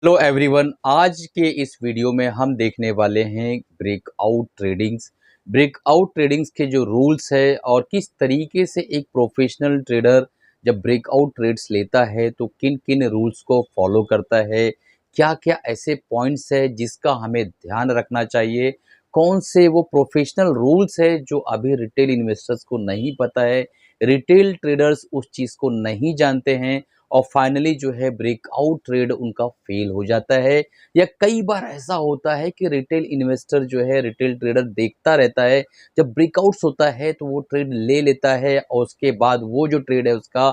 Hello everyone, आज के इस वीडियो में हम देखने वाले हैं ब्रेकआउट ट्रेडिंग्स के जो रूल्स है और किस तरीके से एक प्रोफेशनल ट्रेडर जब ब्रेकआउट ट्रेड्स लेता है तो किन किन रूल्स को फॉलो करता है, क्या क्या ऐसे पॉइंट्स है जिसका हमें ध्यान रखना चाहिए, कौन से वो प्रोफेशनल रूल्स है जो अभी रिटेल इन्वेस्टर्स को नहीं पता है, रिटेल ट्रेडर्स उस चीज़ को नहीं जानते हैं और फाइनली जो है ब्रेकआउट ट्रेड उनका फेल हो जाता है। या कई बार ऐसा होता है कि रिटेल इन्वेस्टर जो है, रिटेल ट्रेडर देखता रहता है, जब ब्रेकआउट्स होता है तो वो ट्रेड ले लेता है और उसके बाद वो जो ट्रेड है उसका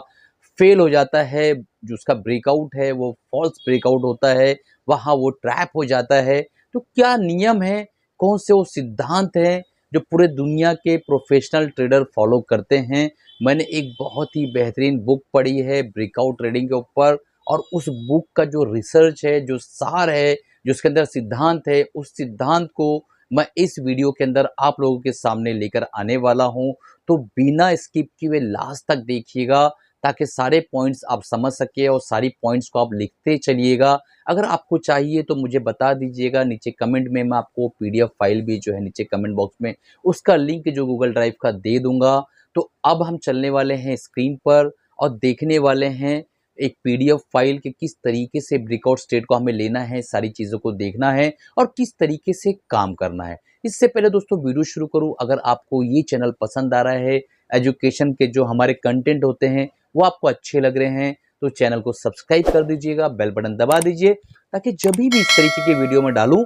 फेल हो जाता है। जो उसका ब्रेकआउट है वो फॉल्स ब्रेकआउट होता है, वहाँ वो ट्रैप हो जाता है। तो क्या नियम है, कौन से वो सिद्धांत हैं जो पूरे दुनिया के प्रोफेशनल ट्रेडर फॉलो करते हैं। मैंने एक बहुत ही बेहतरीन बुक पढ़ी है ब्रेकआउट ट्रेडिंग के ऊपर, और उस बुक का जो रिसर्च है, जो सार है, जो उसके अंदर सिद्धांत है, उस सिद्धांत को मैं इस वीडियो के अंदर आप लोगों के सामने लेकर आने वाला हूं। तो बिना स्किप किए लास्ट तक देखिएगा ताकि सारे पॉइंट्स आप समझ सके और सारी पॉइंट्स को आप लिखते चलिएगा। अगर आपको चाहिए तो मुझे बता दीजिएगा नीचे कमेंट में, मैं आपको पीडीएफ फाइल भी जो है नीचे कमेंट बॉक्स में उसका लिंक जो गूगल ड्राइव का दे दूंगा। तो अब हम चलने वाले हैं स्क्रीन पर और देखने वाले हैं एक पीडीएफ फाइल के किस तरीके से ब्रेकआउट स्टेट को हमें लेना है, सारी चीज़ों को देखना है और किस तरीके से काम करना है। इससे पहले दोस्तों वीडियो शुरू करूं, अगर आपको ये चैनल पसंद आ रहा है, एजुकेशन के जो हमारे कंटेंट होते हैं वो आपको अच्छे लग रहे हैं, तो चैनल को सब्सक्राइब कर दीजिएगा, बेल बटन दबा दीजिए ताकि जब भी इस तरीके की वीडियो में डालूं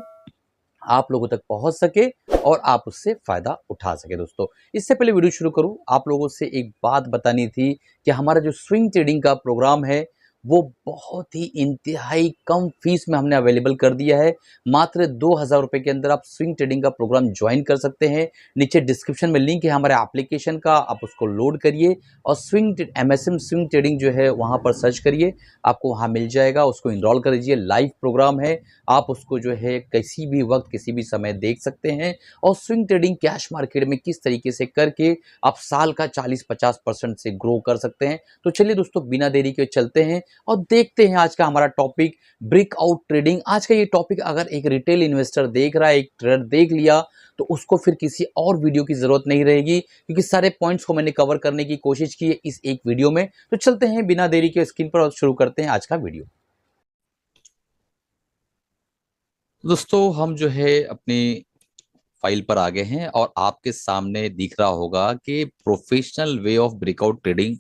आप लोगों तक पहुंच सके और आप उससे फायदा उठा सके। दोस्तों, इससे पहले वीडियो शुरू करूं, आप लोगों से एक बात बतानी थी कि हमारा जो स्विंग ट्रेडिंग का प्रोग्राम है वो बहुत ही इंतहाई कम फीस में हमने अवेलेबल कर दिया है। मात्र 2,000 रुपये के अंदर आप स्विंग ट्रेडिंग का प्रोग्राम ज्वाइन कर सकते हैं। नीचे डिस्क्रिप्शन में लिंक है हमारे एप्लीकेशन का, आप उसको लोड करिए और MSM स्विंग ट्रेडिंग जो है वहां पर सर्च करिए, आपको वहां मिल जाएगा। उसको इनरोल कर दीजिए, लाइव प्रोग्राम है, आप उसको जो है किसी भी वक्त किसी भी समय देख सकते हैं। और स्विंग ट्रेडिंग कैश मार्केट में किस तरीके से करके आप साल का 40-50% से ग्रो कर सकते हैं। तो चलिए दोस्तों, बिना देरी के चलते हैं और देखते हैं आज का हमारा टॉपिक ब्रेकआउट ट्रेडिंग। आज का ये टॉपिक अगर एक रिटेल इन्वेस्टर देख रहा है, एक ट्रेडर देख लिया, तो उसको फिर किसी और वीडियो की जरूरत नहीं रहेगी क्योंकि सारे पॉइंट्स को मैंने कवर करने की कोशिश की है इस एक वीडियो में। तो चलते हैं बिना देरी के स्क्रीन पर और शुरू करते हैं आज का वीडियो। दोस्तों, हम जो है अपनी फाइल पर आ गए हैं और आपके सामने दिख रहा होगा कि professional way of breakout trading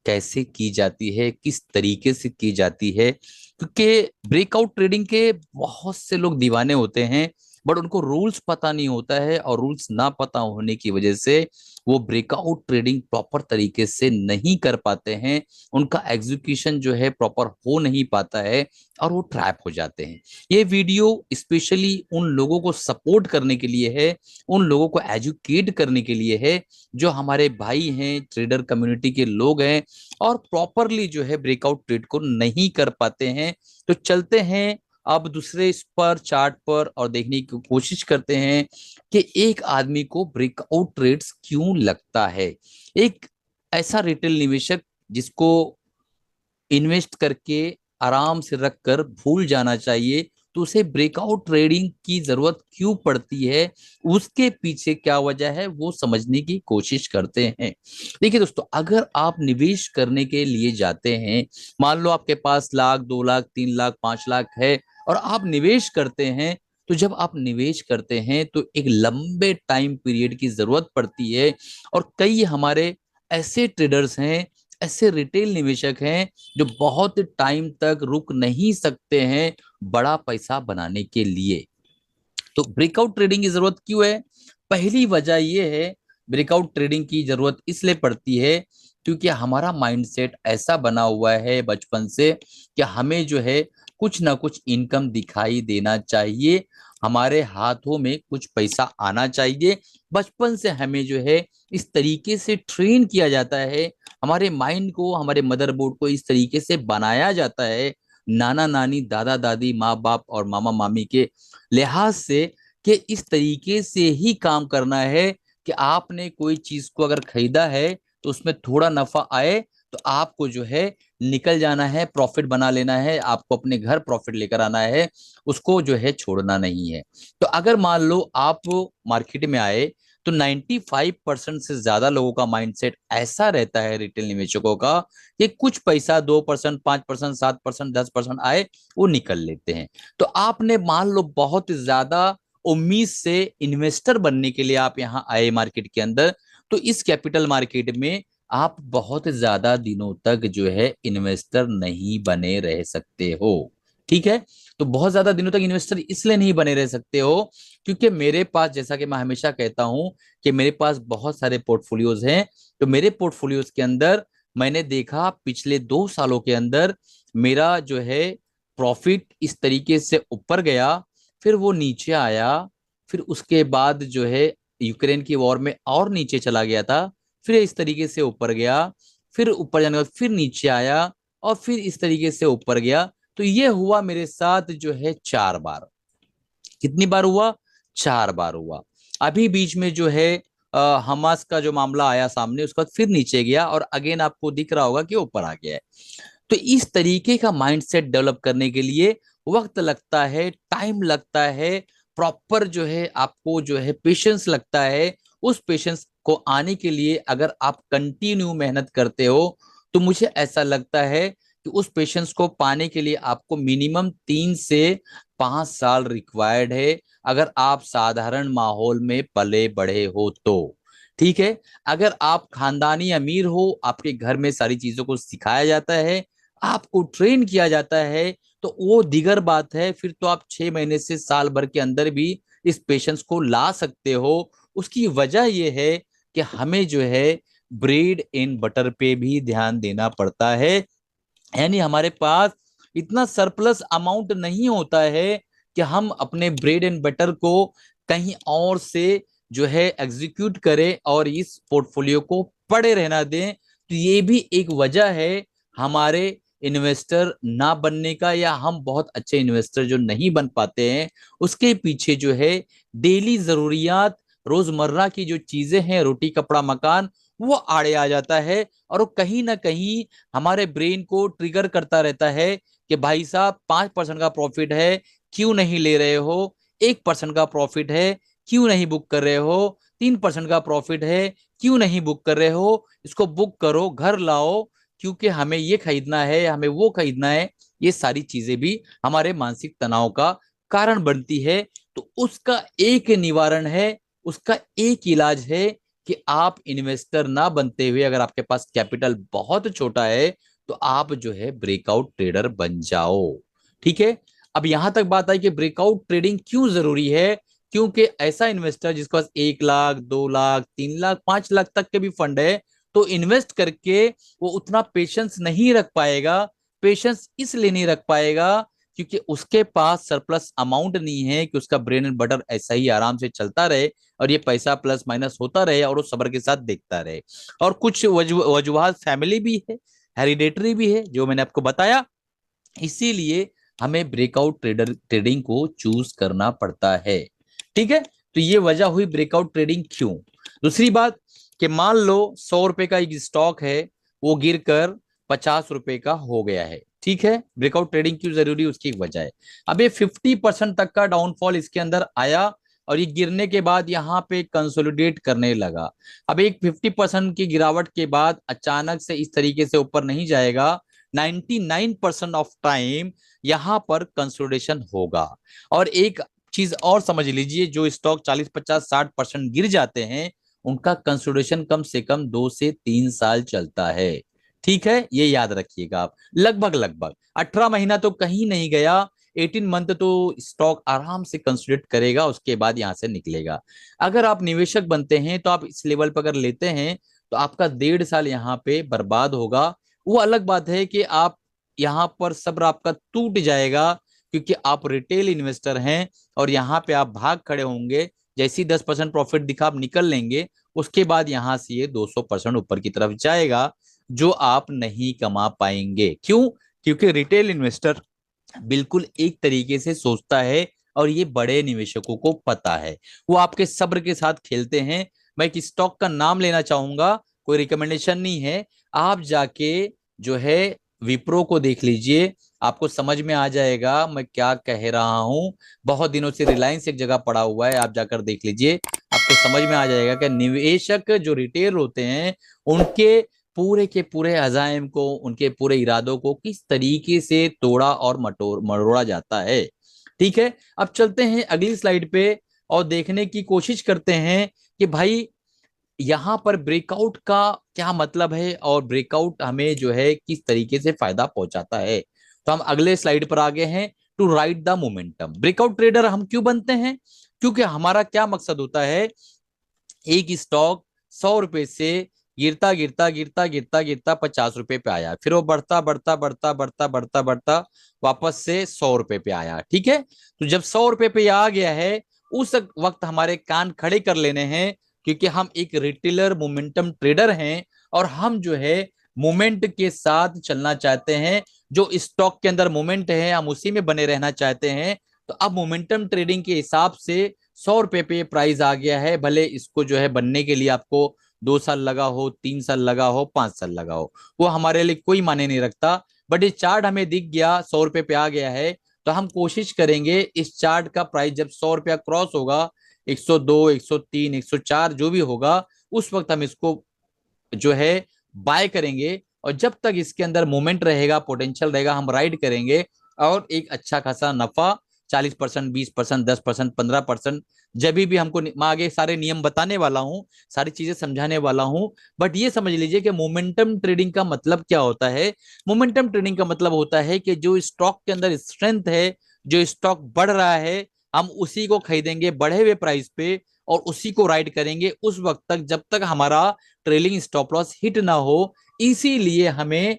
कैसे की जाती है, किस तरीके से की जाती है। क्योंकि ब्रेकआउट ट्रेडिंग के बहुत से लोग दीवाने होते हैं, बट उनको रूल्स पता नहीं होता है और रूल्स ना पता होने की वजह से वो ब्रेकआउट ट्रेडिंग प्रॉपर तरीके से नहीं कर पाते हैं। उनका एग्जीक्यूशन जो है प्रॉपर हो नहीं पाता है और वो ट्रैप हो जाते हैं। ये वीडियो स्पेशली उन लोगों को सपोर्ट करने के लिए है, उन लोगों को एजुकेट करने के लिए है जो हमारे भाई हैं, ट्रेडर कम्युनिटी के लोग हैं और प्रॉपरली जो है ब्रेकआउट ट्रेड को नहीं कर पाते हैं। तो चलते हैं अब दूसरे इस पर चार्ट पर और देखने की कोशिश करते हैं कि एक आदमी को ब्रेकआउट ट्रेड्स क्यों लगता है। एक ऐसा रिटेल निवेशक जिसको इन्वेस्ट करके आराम से रख कर भूल जाना चाहिए, तो उसे ब्रेकआउट ट्रेडिंग की जरूरत क्यों पड़ती है, उसके पीछे क्या वजह है, वो समझने की कोशिश करते हैं। देखिए दोस्तों, अगर आप निवेश करने के लिए जाते हैं, मान लो आपके पास लाख, 2 लाख, 3 लाख, 5 लाख है और आप निवेश करते हैं, तो जब आप निवेश करते हैं तो एक लंबे टाइम पीरियड की जरूरत पड़ती है। और कई हमारे ऐसे ट्रेडर्स हैं, ऐसे रिटेल निवेशक हैं जो बहुत टाइम तक रुक नहीं सकते हैं बड़ा पैसा बनाने के लिए। तो ब्रेकआउट ट्रेडिंग की जरूरत क्यों है? पहली वजह यह है, ब्रेकआउट ट्रेडिंग की जरूरत इसलिए पड़ती है क्योंकि हमारा माइंडसेट ऐसा बना हुआ है बचपन से कि हमें जो है कुछ ना कुछ इनकम दिखाई देना चाहिए, हमारे हाथों में कुछ पैसा आना चाहिए। बचपन से हमें जो है इस तरीके से ट्रेन किया जाता है, हमारे माइंड को, हमारे मदरबोर्ड को इस तरीके से बनाया जाता है, नाना नानी, दादा दादी, माँ बाप और मामा मामी के लिहाज से, कि इस तरीके से ही काम करना है कि आपने कोई चीज को अगर खरीदा है तो उसमें थोड़ा नफा आए, तो तो आपको जो है निकल जाना है, प्रॉफिट बना लेना है, आपको अपने घर प्रॉफिट लेकर आना है, उसको जो है छोड़ना नहीं है। तो अगर मान लो आप मार्केट में आए तो 95% से ज्यादा लोगों का माइंडसेट ऐसा रहता है रिटेल निवेशकों का कि कुछ पैसा 2%, 5%, 7%, 10% आए वो निकल लेते हैं। तो आपने मान लो बहुत ज्यादा उम्मीद से इन्वेस्टर बनने के लिए आप यहाँ आए मार्केट के अंदर, तो इस कैपिटल मार्केट में आप बहुत ज्यादा दिनों तक जो है इन्वेस्टर नहीं बने रह सकते हो। ठीक है, तो बहुत ज्यादा दिनों तक इन्वेस्टर इसलिए नहीं बने रह सकते हो क्योंकि मेरे पास, जैसा कि मैं हमेशा कहता हूं कि मेरे पास बहुत सारे पोर्टफोलियोज हैं। तो मेरे पोर्टफोलियोज के अंदर मैंने देखा पिछले 2 सालों के अंदर मेरा जो है प्रॉफिट इस तरीके से ऊपर गया, फिर वो नीचे आया, फिर उसके बाद जो है यूक्रेन की वॉर में और नीचे चला गया था, फिर इस तरीके से ऊपर गया, फिर ऊपर जाने के बाद फिर नीचे आया और फिर इस तरीके से ऊपर गया। तो ये हुआ मेरे साथ जो है 4 बार। कितनी बार हुआ? 4 बार हुआ। अभी बीच में जो है हमास का जो मामला आया सामने, उसके बाद फिर नीचे गया और अगेन आपको दिख रहा होगा कि ऊपर आ गया है। तो इस तरीके का माइंडसेट डेवलप करने के लिए वक्त लगता है, टाइम लगता है, प्रॉपर जो है आपको जो है पेशेंस लगता है। उस पेशेंस को आने के लिए अगर आप कंटिन्यू मेहनत करते हो तो मुझे ऐसा लगता है कि उस पेशेंस को पाने के लिए आपको मिनिमम 3 से 5 साल रिक्वायर्ड है, अगर आप साधारण माहौल में पले बढ़े हो तो। ठीक है, अगर आप खानदानी अमीर हो, आपके घर में सारी चीजों को सिखाया जाता है, आपको ट्रेन किया जाता है, तो वो दिगर बात है, फिर तो आप 6 महीने से साल भर के अंदर भी इस पेशेंस को ला सकते हो। उसकी वजह यह है कि हमें जो है ब्रेड एंड बटर पे भी ध्यान देना पड़ता है। यानी हमारे पास इतना सरप्लस अमाउंट नहीं होता है कि हम अपने ब्रेड एंड बटर को कहीं और से जो है एग्जीक्यूट करें और इस पोर्टफोलियो को पड़े रहना दें। तो ये भी एक वजह है हमारे इन्वेस्टर ना बनने का, या हम बहुत अच्छे इन्वेस्टर जो नहीं बन पाते हैं उसके पीछे जो है डेली जरूरियात, रोजमर्रा की जो चीजें हैं, रोटी कपड़ा मकान, वो आड़े आ जाता है। और वो कहीं ना कहीं हमारे ब्रेन को ट्रिगर करता रहता है कि भाई साहब 5% का प्रॉफिट है, क्यों नहीं ले रहे हो? 1% का प्रॉफिट है, क्यों नहीं बुक कर रहे हो? 3% का प्रॉफिट है, क्यों नहीं बुक कर रहे हो? इसको बुक करो, घर लाओ, क्योंकि हमें ये खरीदना है, हमें वो खरीदना है। ये सारी चीजें भी हमारे मानसिक तनाव का कारण बनती है। तो उसका एक निवारण है, उसका एक इलाज है कि आप इन्वेस्टर ना बनते हुए, अगर आपके पास कैपिटल बहुत छोटा है, तो आप जो है ब्रेकआउट ट्रेडर बन जाओ। ठीक है, अब यहां तक बात आई कि ब्रेकआउट ट्रेडिंग क्यों जरूरी है। क्योंकि ऐसा इन्वेस्टर जिसके पास 1 लाख, 2 लाख, 3 लाख, 5 लाख तक के भी फंड है, तो इन्वेस्ट करके वो उतना पेशेंस नहीं रख पाएगा। पेशेंस इसलिए नहीं रख पाएगा क्योंकि उसके पास सरप्लस अमाउंट नहीं है कि उसका ब्रेन एंड बटर ऐसा ही आराम से चलता रहे और ये पैसा प्लस माइनस होता रहे और वो सब्र के साथ देखता रहे। और कुछ वजूहात फैमिली भी है, हेरिडेटरी भी है, जो मैंने आपको बताया। इसीलिए हमें ब्रेकआउट ट्रेडिंग को चूज करना पड़ता है। ठीक है, तो ये वजह हुई ब्रेकआउट ट्रेडिंग क्यों। दूसरी बात कि मान लो 100 रुपए का एक स्टॉक है, वो गिरकर 50 रुपए का हो गया है। ठीक है, ब्रेकआउट ट्रेडिंग क्यों जरूरी, उसकी एक वजह है। अब ये 50% तक का डाउनफॉल इसके अंदर आया और ये गिरने के बाद यहाँ पे कंसोलिडेट करने लगा। अब एक 50% की गिरावट के बाद अचानक से इस तरीके से ऊपर नहीं जाएगा। 99% ऑफ टाइम यहां पर कंसोलिडेशन होगा। और एक चीज और समझ लीजिए, जो स्टॉक 40, 50, 60% गिर जाते हैं उनका कंसोलिडेशन कम से कम 2 से 3 साल चलता है। ठीक है, ये याद रखिएगा आप। लगभग लगभग 18 महीना तो कहीं नहीं गया, 18 मंथ तो स्टॉक आराम से कंसोलिडेट करेगा, उसके बाद यहां से निकलेगा। अगर आप निवेशक बनते हैं तो आप इस लेवल पर अगर लेते हैं तो आपका 1.5 साल यहाँ पे बर्बाद होगा। वो अलग बात है कि आप यहाँ पर सब्र आपका टूट जाएगा क्योंकि आप रिटेल इन्वेस्टर हैं और यहाँ पे आप भाग खड़े होंगे। जैसे ही 10% प्रॉफिट दिखा आप निकल लेंगे, उसके बाद यहाँ से ये 200% ऊपर की तरफ जाएगा, जो आप नहीं कमा पाएंगे। क्यों? क्योंकि रिटेल इन्वेस्टर बिल्कुल एक तरीके से सोचता है और ये बड़े निवेशकों को पता है। वो आपके सब्र के साथ खेलते हैं। मैं एक स्टॉक का नाम लेना चाहूंगा, कोई रिकमेंडेशन नहीं है। आप जाके जो है विप्रो को देख लीजिए, आपको समझ में आ जाएगा मैं क्या कह रहा हूं। बहुत दिनों से रिलायंस एक जगह पड़ा हुआ है, आप जाकर देख लीजिए, आपको समझ में आ जाएगा कि निवेशक जो रिटेल होते हैं उनके पूरे के पूरे अजायम को, उनके पूरे इरादों को किस तरीके से तोड़ा और मरोड़ा जाता है। ठीक है, अब चलते हैं अगली स्लाइड पे और देखने की कोशिश करते हैं कि भाई यहां पर ब्रेकआउट का क्या मतलब है और ब्रेकआउट हमें जो है किस तरीके से फायदा पहुंचाता है। तो हम अगले स्लाइड पर आ गए हैं। To ride the momentum, breakout trader हम क्यों बनते हैं? क्योंकि हमारा क्या मकसद होता है, एक स्टॉक 100 रुपए से गिरता गिरता गिरता गिरता गिरता 50 रुपए पे आया, फिर वो बढ़ता बढ़ता बढ़ता बढ़ता बढ़ता बढ़ता वापस से 100 रुपए पे आया। ठीक है, तो जब 100 रुपए पे आ गया है उस वक्त हमारे कान खड़े कर लेने हैं, क्योंकि हम एक रिटेलर मोमेंटम ट्रेडर हैं और हम जो है मोमेंट के साथ चलना चाहते हैं। जो स्टॉक के अंदर मोमेंट है हम उसी में बने रहना चाहते हैं। तो अब मोमेंटम ट्रेडिंग के हिसाब से 100 रुपए पे प्राइस आ गया है, भले इसको जो है बनने के लिए आपको 2 साल लगा हो, 3 साल लगा हो, 5 साल लगा हो, वो हमारे लिए कोई मायने नहीं रखता। बट ये चार्ट हमें दिख गया, 100 रुपए पे आ गया है, तो हम कोशिश करेंगे इस चार्ट का प्राइस जब 100 रुपया क्रॉस होगा, 102, 103, 104 जो भी होगा, उस वक्त हम इसको जो है बाय करेंगे। और जब तक इसके अंदर मोमेंट रहेगा, पोटेंशियल रहेगा, हम राइड करेंगे और एक अच्छा खासा नफा 40%, 20%, 10%, 15%, जब भी हमको, मैं आगे सारे नियम बताने वाला हूं, सारी चीजें समझाने वाला हूं। बट ये समझ लीजिए कि मोमेंटम ट्रेडिंग का मतलब क्या होता है। मोमेंटम ट्रेडिंग का मतलब होता है कि जो स्टॉक के अंदर स्ट्रेंथ है, जो स्टॉक बढ़ रहा है, हम उसी को खरीदेंगे बढ़े हुए प्राइस पे और उसी को राइड करेंगे उस वक्त तक जब तक हमारा ट्रेलिंग स्टॉप लॉस हिट ना हो। इसीलिए हमें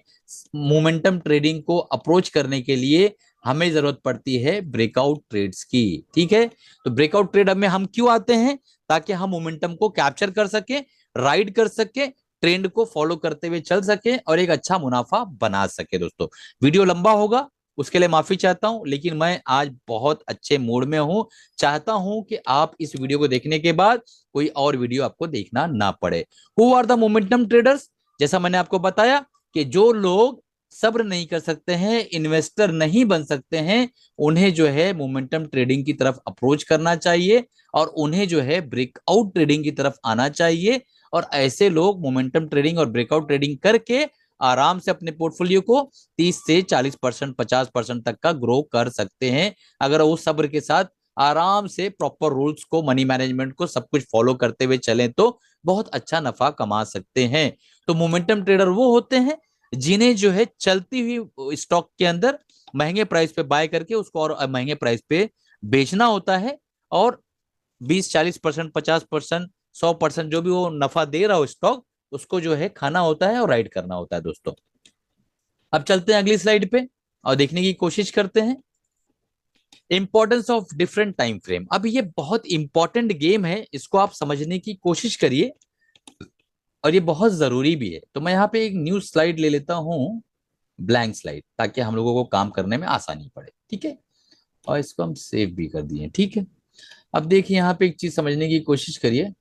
मोमेंटम ट्रेडिंग को अप्रोच करने के लिए हमें जरूरत पड़ती है ब्रेकआउट ट्रेड्स की। ठीक है, तो ब्रेकआउट ट्रेड में हम क्यों आते हैं? ताकि हम मोमेंटम को कैप्चर कर सके, राइड कर सके, ट्रेंड को फॉलो करते हुए चल सके और एक अच्छा मुनाफा बना सके। दोस्तों वीडियो लंबा होगा, उसके लिए माफी चाहता हूं, लेकिन मैं आज बहुत अच्छे मूड में हूं। चाहता हूं कि आप इस वीडियो को देखने के बाद कोई और वीडियो आपको देखना ना पड़े। Who are the momentum traders? जैसा मैंने आपको बताया कि जो लोग सब्र नहीं कर सकते हैं, इन्वेस्टर नहीं बन सकते हैं, उन्हें जो है मोमेंटम ट्रेडिंग की तरफ अप्रोच करना चाहिए और उन्हें जो है ब्रेकआउट ट्रेडिंग की तरफ आना चाहिए। और ऐसे लोग मोमेंटम ट्रेडिंग और ब्रेकआउट ट्रेडिंग करके आराम से अपने पोर्टफोलियो को 30 से 40%, 50% तक का ग्रो कर सकते हैं, अगर वो सब्र के साथ आराम से प्रॉपर रूल्स को, मनी मैनेजमेंट को, सब कुछ फॉलो करते हुए चलें तो बहुत अच्छा नफा कमा सकते हैं। तो मोमेंटम ट्रेडर वो होते हैं जिन्हें जो है चलती हुई स्टॉक के अंदर महंगे प्राइस पे बाय करके उसको और महंगे प्राइस पे बेचना होता है और 20, 40%, 50%, 100% जो भी वो नफा दे रहा हो स्टॉक, उसको जो है खाना होता है और राइड करना होता है। दोस्तों अब चलते हैं अगली स्लाइड पे और देखने की कोशिश करते हैं importance of different time frame. अब ये बहुत इंपॉर्टेंट गेम है, इसको आप समझने की कोशिश करिए और ये बहुत जरूरी भी है। तो मैं यहाँ पे एक न्यू स्लाइड ले लेता हूँ, ब्लैंक स्लाइड, ताकि हम लोगों को काम करने में आसानी पड़े। ठीक है, और इसको हम सेव भी कर दिए। ठीक है, अब देखिए यहाँ पे एक चीज समझने की कोशिश करिए।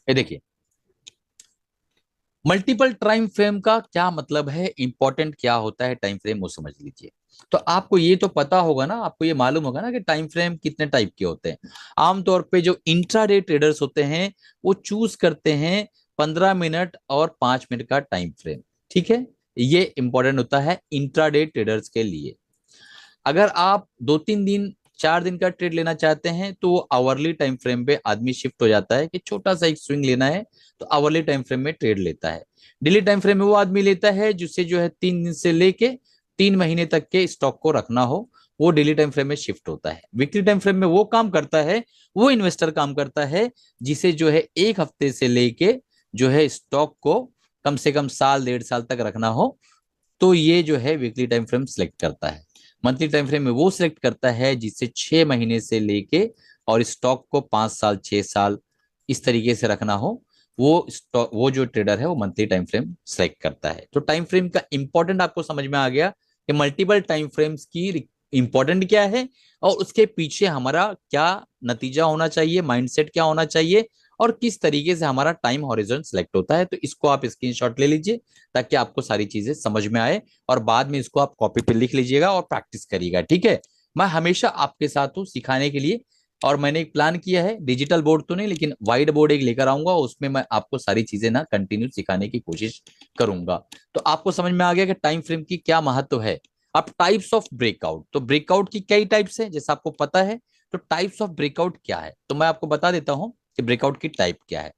ये देखिए मल्टीपल टाइम फ्रेम का क्या मतलब है, इंपॉर्टेंट क्या होता है टाइम फ्रेम, वो समझ लीजिए। तो आपको ये तो पता होगा ना, आपको ये मालूम होगा ना कि टाइम फ्रेम कितने टाइप के होते हैं। आमतौर पे जो इंट्राडे ट्रेडर्स होते हैं वो चूज करते हैं 15 मिनट और 5 मिनट का टाइम फ्रेम। ठीक है, ये इंपॉर्टेंट होता है इंट्राडे ट्रेडर्स के लिए। अगर आप 2-3 दिन, 4 दिन का ट्रेड लेना चाहते हैं तो आवरली टाइम फ्रेम पे आदमी शिफ्ट हो जाता है कि छोटा सा एक स्विंग लेना है तो आवरली टाइम फ्रेम में ट्रेड लेता है। डेली टाइम फ्रेम में वो आदमी लेता है जिससे जो है 3 दिन से लेके 3 महीने तक के स्टॉक को रखना हो, वो डेली टाइम फ्रेम में शिफ्ट होता है। वीकली टाइम फ्रेम में वो काम करता है, वो इन्वेस्टर काम करता है जिसे जो है 1 हफ्ते से लेके जो है स्टॉक को कम से कम साल 1.5 साल तक रखना हो, तो ये जो है वीकली टाइम फ्रेम सिलेक्ट करता है। मंथली टाइम फ्रेम में वो सिलेक्ट करता है जिससे 6 महीने से लेके और स्टॉक को 5 साल, 6 साल इस तरीके से रखना हो, वो स्टॉक, वो जो ट्रेडर है वो मंथली टाइम फ्रेम सेलेक्ट करता है। तो टाइम फ्रेम का इंपॉर्टेंट आपको समझ में आ गया कि मल्टीपल टाइम फ्रेम्स की इंपॉर्टेंट क्या है और उसके पीछे हमारा क्या नतीजा होना चाहिए, माइंडसेट क्या होना चाहिए और किस तरीके से हमारा टाइम हॉरिजॉन सेलेक्ट होता है। तो इसको आप स्क्रीनशॉट ले लीजिए ताकि आपको सारी चीजें समझ में आए, और बाद में इसको आप कॉपी पे लिख लीजिएगा और प्रैक्टिस करिएगा, ठीक है। मैं हमेशा आपके साथ हूँ सिखाने के लिए, और मैंने एक प्लान किया है, डिजिटल बोर्ड तो नहीं लेकिन व्हाइट बोर्ड एक लेकर आऊंगा, उसमें मैं आपको सारी चीजें ना कंटिन्यू सिखाने की कोशिश करूंगा। तो आपको समझ में आ गया कि टाइम फ्रेम की क्या महत्व है। अब टाइप्स ऑफ ब्रेकआउट, तो ब्रेकआउट की कई टाइप्स है जैसा आपको पता है। तो टाइप्स ऑफ ब्रेकआउट क्या है, तो मैं आपको बता देता हूं कि ब्रेकआउट की टाइप क्या है।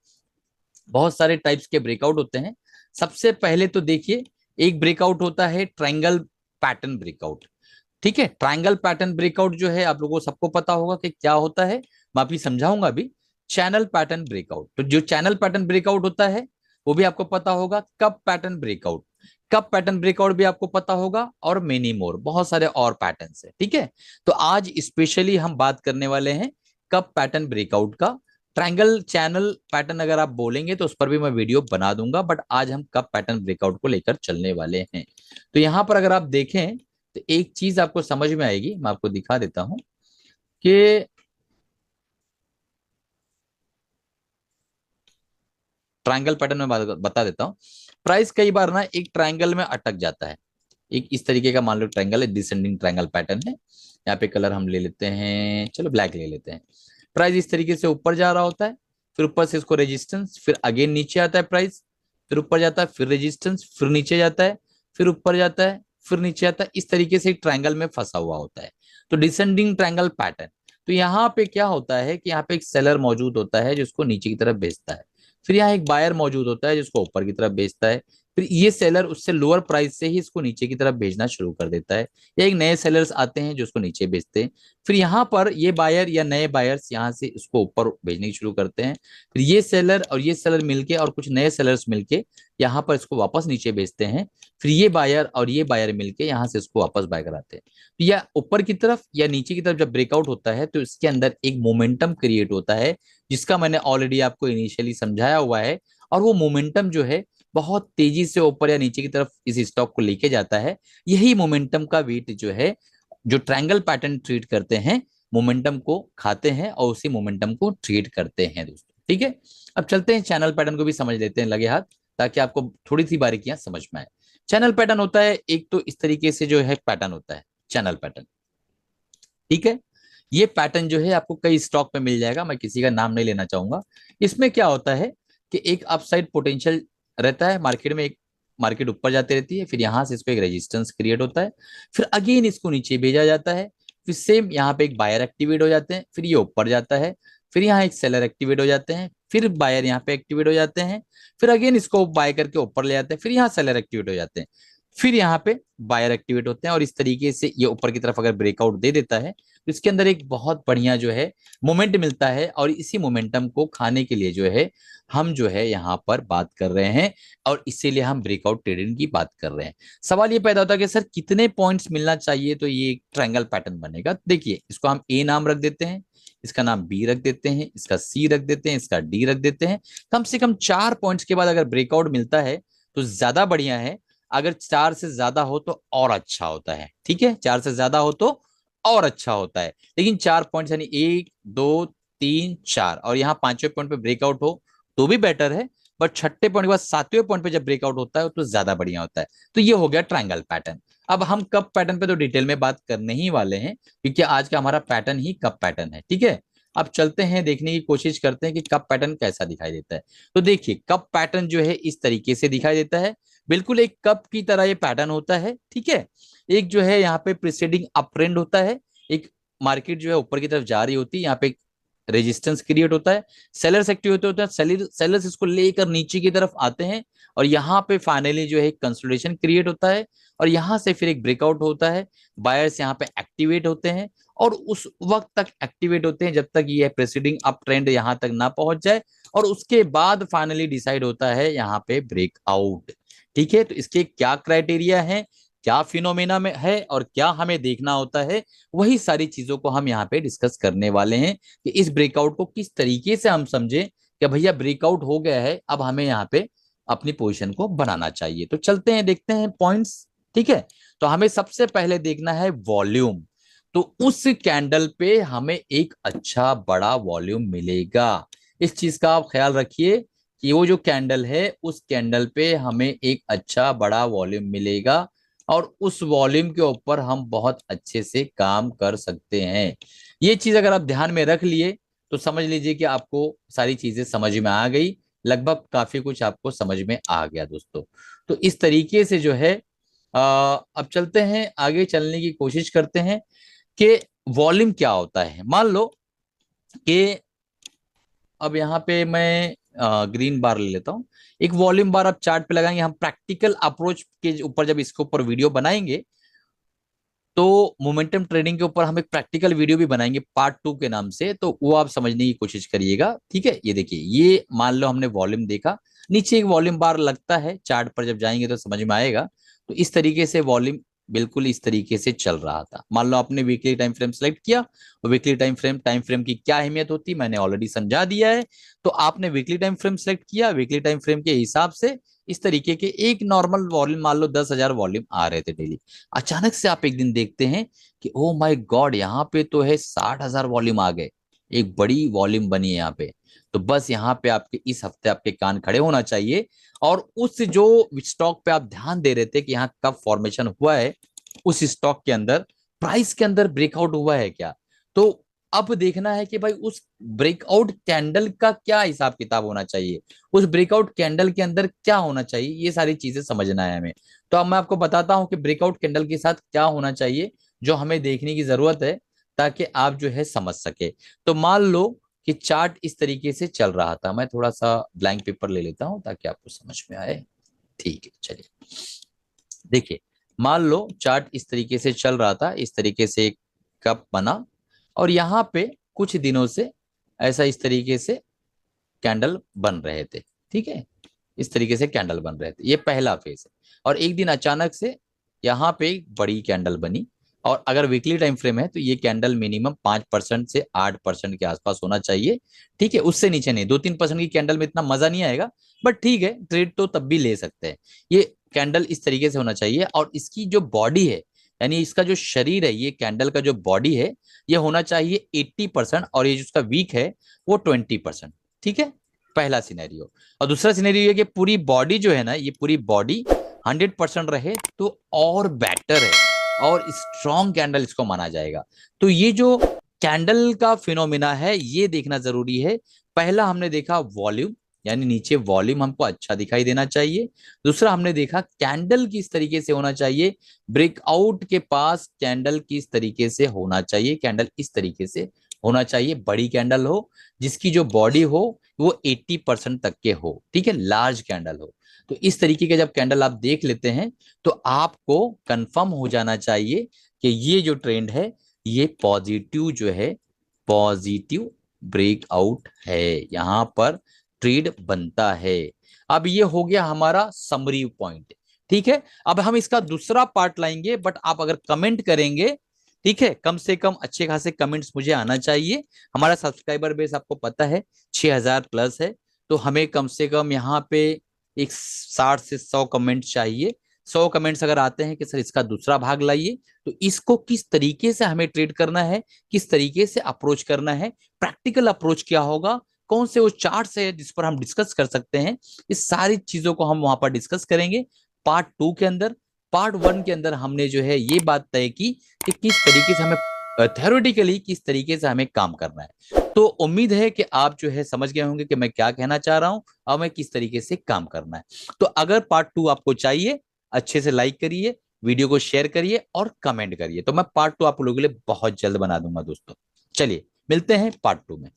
बहुत सारे टाइप्स के ब्रेकआउट होते हैं। सबसे पहले तो देखिए, एक ब्रेकआउट होता है ट्रायंगल पैटर्न ब्रेकआउट। ठीक है, ट्रायंगल पैटर्न ब्रेकआउट जो है आप लोगों को सबको पता होगा कि क्या होता है, मैं अभी समझाऊंगा अभी। चैनल पैटर्न ब्रेकआउट, तो जो चैनल पैटर्न ब्रेकआउट होता है वो भी आपको पता होगा। Cup pattern breakout, cup pattern breakout भी आपको पता होगा, और मेनी मोर, बहुत सारे और पैटर्न्स है, ठीक है। तो आज स्पेशली हम बात करने वाले हैं कप पैटर्न ब्रेकआउट का। ट्रायंगल चैनल पैटर्न अगर आप बोलेंगे तो उस पर भी मैं वीडियो बना दूंगा, बट आज हम कप पैटर्न ब्रेकआउट को लेकर चलने वाले हैं। तो यहां पर अगर आप देखें तो एक चीज आपको समझ में आएगी, मैं आपको दिखा देता हूं कि ट्रायंगल पैटर्न में बता देता हूं। प्राइस कई बार ना एक ट्रायंगल में अटक जाता है। एक इस तरीके का मान लो ट्रायंगल है, डिसेंडिंग ट्रायंगल पैटर्न है। यहाँ पे कलर हम ले लेते हैं, चलो ब्लैक ले लेते हैं। प्राइस इस तरीके से ऊपर जा रहा होता है, फिर ऊपर से इसको रेजिस्टेंस, फिर अगेन नीचे आता है प्राइस, फिर ऊपर जाता है, फिर रेजिस्टेंस, फिर नीचे जाता है, फिर ऊपर जाता है, फिर नीचे आता है। इस तरीके से एक ट्रायंगल में फंसा हुआ होता है, तो डिसेंडिंग ट्रायंगल पैटर्न। तो यहाँ पे क्या होता है कि यहाँ पे एक सेलर मौजूद होता है जिसको नीचे की तरफ भेजता है, फिर यहाँ एक बायर मौजूद होता है जिसको ऊपर की तरफ भेजता है, फिर ये सेलर उससे लोअर प्राइस से ही इसको नीचे की तरफ भेजना शुरू कर देता है, या एक नए सेलर्स आते हैं जो उसको नीचे भेजते हैं। फिर यहाँ पर ये बायर या नए बायर्स यहाँ से इसको ऊपर भेजने शुरू करते हैं। फिर ये सेलर और ये सेलर मिलके और कुछ नए सेलर्स मिलके यहाँ पर इसको वापस नीचे भेजते हैं। फिर ये बायर और ये बायर मिलके यहाँ से इसको वापस बाय कराते हैं। तो या ऊपर की तरफ या नीचे की तरफ जब ब्रेकआउट होता है तो इसके अंदर एक मोमेंटम क्रिएट होता है, जिसका मैंने ऑलरेडी आपको इनिशियली समझाया हुआ है। और वो मोमेंटम जो है बहुत तेजी से ऊपर या नीचे की तरफ इस स्टॉक को लेके जाता है। यही मोमेंटम का वेट जो है, जो ट्रायंगल पैटर्न ट्रीट करते हैं, मोमेंटम को खाते हैं और उसी मोमेंटम को ट्रीट करते हैं दोस्तों, ठीक है। अब चलते हैं चैनल पैटर्न को भी समझ लेते हैं लगे हाथ, ताकि आपको थोड़ी सी बारीकियां समझ में आए। चैनल पैटर्न होता है एक, तो इस तरीके से जो है पैटर्न होता है चैनल पैटर्न, ठीक है। ये पैटर्न जो है आपको कई स्टॉक पे मिल जाएगा, मैं किसी का नाम नहीं लेना चाहूंगा। इसमें क्या होता है कि एक अपसाइड पोटेंशियल रहता है मार्केट में, एक मार्केट ऊपर जाती रहती है, फिर यहां से इसको एक रेजिस्टेंस क्रिएट होता है, फिर अगेन इसको नीचे भेजा जाता है, फिर सेम यहाँ पे एक बायर एक्टिवेट हो जाते हैं, फिर ये ऊपर जाता है, फिर यहाँ एक सेलर एक्टिवेट हो जाते हैं, फिर बायर यहाँ पे एक्टिवेट हो जाते हैं, फिर अगेन इसको बाय करके ऊपर ले जाते हैं, फिर यहाँ सेलर एक्टिवेट हो जाते हैं, फिर यहाँ पे बायर एक्टिवेट होते हैं। और इस तरीके से ये ऊपर की तरफ अगर ब्रेकआउट दे देता है तो इसके अंदर एक बहुत बढ़िया जो है मोमेंट मिलता है, और इसी मोमेंटम को खाने के लिए जो है हम जो है यहाँ पर बात कर रहे हैं, और इसीलिए हम ब्रेकआउट ट्रेडिंग की बात कर रहे हैं। सवाल ये पैदा होता है कि सर कितने पॉइंट्स मिलना चाहिए तो ये एक ट्रायंगल पैटर्न बनेगा। देखिए इसको हम ए नाम रख देते हैं, इसका नाम बी रख देते हैं, इसका सी रख देते हैं, इसका डी रख देते हैं। कम से कम 4 पॉइंट्स के बाद अगर ब्रेकआउट मिलता है तो ज्यादा बढ़िया है, अगर 4 से ज्यादा हो तो और अच्छा होता है, ठीक है। 4 से ज्यादा हो तो और अच्छा होता है, लेकिन 4 पॉइंट यानी 1 2 3 4, और यहाँ 5वें पॉइंट पे ब्रेकआउट हो तो भी बेटर है, बट 6ठे पॉइंट के बाद 7वें पॉइंट पे जब ब्रेकआउट होता है तो ज्यादा बढ़िया होता है। तो ये हो गया ट्रायंगल पैटर्न। अब हम कप पैटर्न पे तो डिटेल में बात करने ही वाले हैं, क्योंकि आज का हमारा पैटर्न ही कप पैटर्न है, ठीक है। अब चलते हैं, देखने की कोशिश करते हैं कि कप पैटर्न कैसा दिखाई देता है। तो देखिए कप पैटर्न जो है इस तरीके से दिखाई देता है, बिल्कुल एक कप की तरह ये पैटर्न होता है, ठीक है। एक जो है यहाँ पे प्रीसीडिंग अप ट्रेंड होता है, एक मार्केट जो है ऊपर की तरफ जा रही होती है, यहाँ पे रेजिस्टेंस क्रिएट होता है, सेलर्स एक्टिव होते हैं, सेलर्स इसको लेकर नीचे की तरफ आते हैं, और यहाँ पे फाइनली जो है कंसोलिडेशन क्रिएट होता है, और यहाँ से फिर एक ब्रेकआउट होता है, बायर्स यहाँ पे एक्टिवेट होते हैं, और उस वक्त तक एक्टिवेट होते हैं जब तक ये प्रेसिडिंग अप ट्रेंड यहाँ तक ना पहुंच जाए, और उसके बाद फाइनली डिसाइड होता है यहाँ पे ब्रेकआउट, ठीक है। तो इसके क्या क्राइटेरिया है, क्या फिनोमेना में है, और क्या हमें देखना होता है, वही सारी चीजों को हम यहाँ पे डिस्कस करने वाले हैं कि इस ब्रेकआउट को किस तरीके से हम समझे कि भैया ब्रेकआउट हो गया है, अब हमें यहाँ पे अपनी पोजीशन को बनाना चाहिए। तो चलते हैं, देखते हैं पॉइंट्स, ठीक है। तो हमें सबसे पहले देखना है वॉल्यूम। तो उस कैंडल पे हमें एक अच्छा बड़ा वॉल्यूम मिलेगा, इस चीज का आप ख्याल रखिए कि वो जो कैंडल है उस कैंडल पे हमें एक अच्छा बड़ा वॉल्यूम मिलेगा और उस वॉल्यूम के ऊपर हम बहुत अच्छे से काम कर सकते हैं। ये चीज अगर आप ध्यान में रख लिए तो समझ लीजिए कि आपको सारी चीजें समझ में आ गई, लगभग काफी कुछ आपको समझ में आ गया दोस्तों। तो इस तरीके से जो है अब चलते हैं आगे, चलने की कोशिश करते हैं कि वॉल्यूम क्या होता है। मान लो कि अब यहाँ पे मैं ग्रीन बार ले लेता हूँ, एक वॉल्यूम बार आप चार्ट पे लगाएंगे, हम प्रैक्टिकल अप्रोच के ऊपर जब इसके ऊपर वीडियो बनाएंगे तो मोमेंटम ट्रेडिंग के ऊपर हम एक प्रैक्टिकल वीडियो भी बनाएंगे पार्ट 2 के नाम से, तो वो आप समझने की कोशिश करिएगा। ठीक है, ये देखिए, ये मान लो हमने वॉल्यूम देखा, नीचे एक वॉल्यूम बार लगता है, चार्ट पर जब जाएंगे तो समझ में आएगा। तो इस तरीके से वॉल्यूम बिल्कुल इस तरीके से चल रहा था। मान लो आपने वीकली टाइम फ्रेम सेलेक्ट किया, और वीकली टाइम फ्रेम की क्या अहमियत होती है मैंने ऑलरेडी समझा दिया है। तो आपने वीकली टाइम फ्रेम सेलेक्ट किया, वीकली टाइम फ्रेम के हिसाब से इस तरीके के एक नॉर्मल वॉल्यूम, मान लो 10,000 वॉल्यूम आ रहे थे डेली। अचानक से आप एक दिन देखते हैं कि ओ माय गॉड, यहाँ पे तो है 60,000 वॉल्यूम आ गए, एक बड़ी वॉल्यूम बनी है यहाँ पे। तो बस यहाँ पे आपके इस हफ्ते आपके कान खड़े होना चाहिए, और उस जो स्टॉक पे आप ध्यान दे रहे थे कि यहाँ कब फॉर्मेशन हुआ है, उस स्टॉक के अंदर प्राइस के अंदर ब्रेकआउट हुआ है क्या। तो अब देखना है कि भाई उस ब्रेकआउट कैंडल का क्या हिसाब किताब होना चाहिए, उस ब्रेकआउट कैंडल के अंदर क्या होना चाहिए, ये सारी चीजें समझना है हमें। तो अब मैं आपको बताता हूं कि ब्रेकआउट कैंडल के साथ क्या होना चाहिए, जो हमें देखने की जरूरत है, ताकि आप जो है समझ सके। तो मान लो कि चार्ट इस तरीके से चल रहा था, मैं थोड़ा सा ब्लैंक पेपर ले लेता हूं ताकि आपको समझ में आए। ठीक है, चलिए देखिए, मान लो चार्ट इस तरीके से चल रहा था, इस तरीके से एक कप बना, और यहाँ पे कुछ दिनों से ऐसा इस तरीके से कैंडल बन रहे थे। ठीक है, इस तरीके से कैंडल बन रहे थे, ये पहला फेज है। और एक दिन अचानक से यहाँ पे एक बड़ी कैंडल बनी, और अगर वीकली टाइम फ्रेम है तो ये कैंडल मिनिमम 5% से 8% के आसपास होना चाहिए। ठीक है, उससे नीचे नहीं। 2-3% की कैंडल में इतना मजा नहीं आएगा, बट ठीक है, ट्रेड तो तब भी ले सकते हैं। ये कैंडल इस तरीके से होना चाहिए, और इसकी जो बॉडी है, यानी इसका जो शरीर है, ये कैंडल का जो बॉडी है, ये होना चाहिए 80%, और ये जो उसका वीक है वो 20%। ठीक है, पहला सिनेरियो। और दूसरा सिनेरियो ये कि पूरी बॉडी जो है ना, ये पूरी बॉडी 100% रहे तो और बेटर है, और स्ट्रॉन्ग कैंडल इसको माना जाएगा। तो ये जो कैंडल का फिनोमिना है ये देखना जरूरी है। पहला हमने देखा वॉल्यूम, यानी नीचे वॉल्यूम हमको अच्छा दिखाई देना चाहिए। दूसरा हमने देखा कैंडल किस तरीके से होना चाहिए, ब्रेकआउट के पास कैंडल किस तरीके से होना चाहिए, कैंडल इस तरीके से होना चाहिए, बड़ी कैंडल हो, जिसकी जो बॉडी हो वो 80% तक के हो। ठीक है, लार्ज कैंडल हो। तो इस तरीके के जब कैंडल आप देख लेते हैं तो आपको कंफर्म हो जाना चाहिए कि ये जो ट्रेंड है ये पॉजिटिव जो है, पॉजिटिव ब्रेकआउट है, यहां पर ट्रेड बनता है। अब ये हो गया हमारा समरी पॉइंट। ठीक है, अब हम इसका दूसरा पार्ट लाएंगे, बट आप अगर कमेंट करेंगे, ठीक है, कम से कम अच्छे खासे कमेंट्स मुझे आना चाहिए। हमारा सब्सक्राइबर बेस आपको पता है 6,000 प्लस है, तो हमें कम से कम यहाँ पे एक 60 से 100 कमेंट चाहिए। 100 कमेंट्स अगर आते हैं कि सर इसका दूसरा भाग लाइए, तो इसको किस तरीके से हमें ट्रेड करना है, किस तरीके से अप्रोच करना है, प्रैक्टिकल अप्रोच क्या होगा, कौन से वो चार्ट्स है जिस पर हम डिस्कस कर सकते हैं, इस सारी चीजों को हम वहां पर डिस्कस करेंगे पार्ट 2 के अंदर। पार्ट 1 के अंदर हमने जो है ये बात तय की कि किस तरीके से हमें थ्योरेटिकली किस तरीके से हमें काम करना है। तो उम्मीद है कि आप जो है समझ गए होंगे कि मैं क्या कहना चाह रहा हूं और मैं किस तरीके से काम करना है। तो अगर पार्ट 2 आपको चाहिए, अच्छे से लाइक करिए, वीडियो को शेयर करिए और कमेंट करिए, तो मैं पार्ट 2 आप लोगों के लिए बहुत जल्द बना दूंगा दोस्तों। चलिए मिलते हैं पार्ट 2 में।